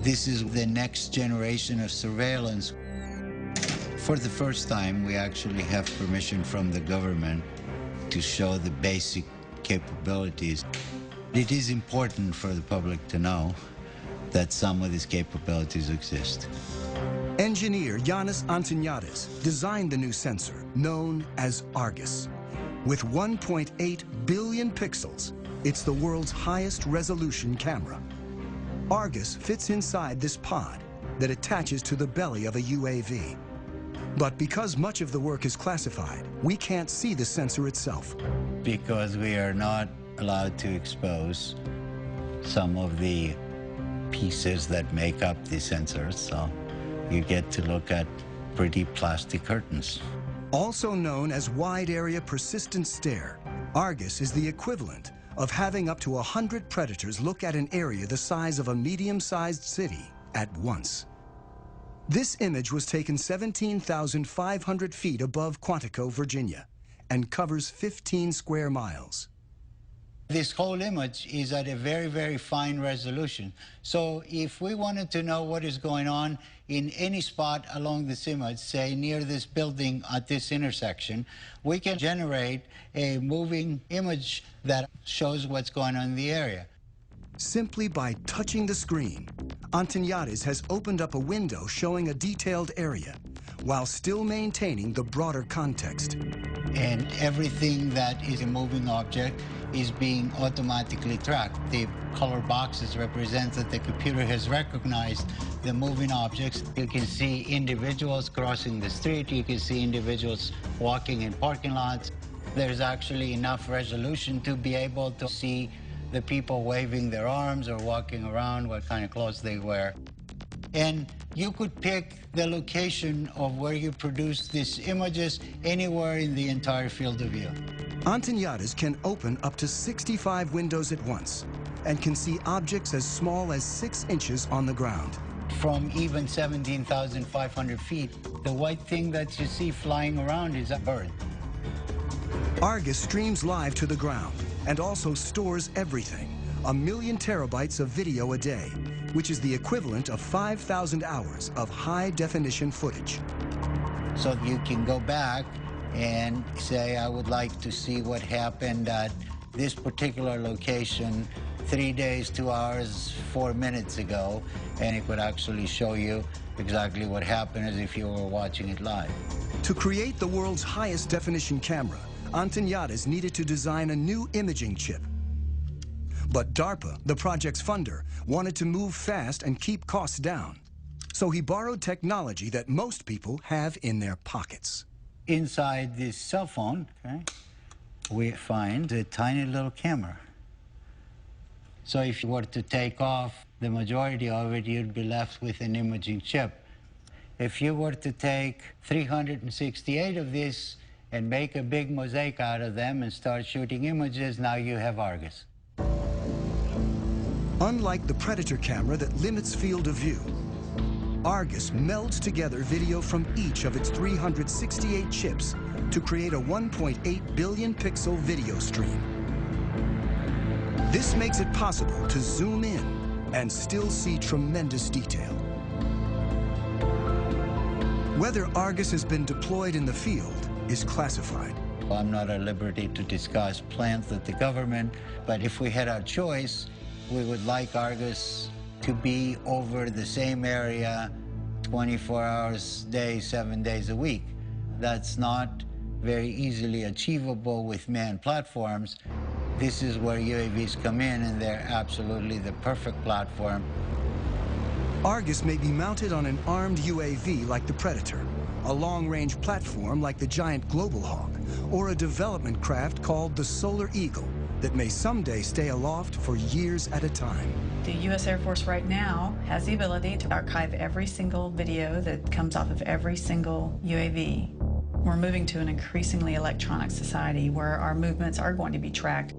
This is the next generation of surveillance. For the first time, we actually have permission from the government to show the basic capabilities. It is important for the public to know that some of these capabilities exist. Engineer Yanis Antoniadis designed the new sensor, known as Argus. With 1.8 billion pixels, it's the world's highest resolution camera. Argus fits inside this pod that attaches to the belly of a UAV. But because much of the work is classified, we can't see the sensor itself. Because we are not allowed to expose some of the pieces that make up the sensors, so you get to look at pretty plastic curtains. Also known as wide area persistent stare, Argus is the equivalent of having up to 100 predators look at an area the size of a medium-sized city at once. This image was taken 17,500 feet above Quantico, Virginia, and covers 15 square miles. This whole image is at a very, very fine resolution. So if we wanted to know what is going on in any spot along this image, say near this building at this intersection, we can generate a moving image that shows what's going on in the area. Simply by touching the screen, Antoniadis has opened up a window showing a detailed area, while still maintaining the broader context. And everything that is a moving object is being automatically tracked. The color boxes represent that the computer has recognized the moving objects. You can see individuals crossing the street. You can see individuals walking in parking lots. There's actually enough resolution to be able to see the people waving their arms or walking around, what kind of clothes they wear. And you could pick the location of where you produce these images anywhere in the entire field of view. Antoniadis can open up to 65 windows at once and can see objects as small as 6 inches on the ground. From even 17,500 feet, the white thing that you see flying around is a bird. Argus streams live to the ground and also stores everything, 1 million terabytes of video a day, which is the equivalent of 5,000 hours of high-definition footage. So you can go back and say, I would like to see what happened at this particular location 3 days, 2 hours, 4 minutes ago, and it would actually show you exactly what happened as if you were watching it live. To create the world's highest definition camera, Antoniadis needed to design a new imaging chip. But DARPA, the project's funder, wanted to move fast and keep costs down. So he borrowed technology that most people have in their pockets. Inside this cell phone, okay, we find a tiny little camera. So if you were to take off the majority of it, you'd be left with an imaging chip. If you were to take 368 of these and make a big mosaic out of them and start shooting images, now you have Argus. Unlike the Predator camera that limits field of view, Argus melds together video from each of its 368 chips to create a 1.8 billion pixel video stream. This makes it possible to zoom in and still see tremendous detail. Whether Argus has been deployed in the field is classified. I'm not at liberty to discuss plans with the government, but if we had our choice, we would like Argus to be over the same area 24 hours a day, 7 days a week. That's not very easily achievable with manned platforms. This is where UAVs come in, and they're absolutely the perfect platform. Argus may be mounted on an armed UAV like the Predator, a long-range platform like the giant Global Hawk, or a development craft called the Solar Eagle that may someday stay aloft for years at a time. The U.S. Air Force right now has the ability to archive every single video that comes off of every single UAV. We're moving to an increasingly electronic society where our movements are going to be tracked.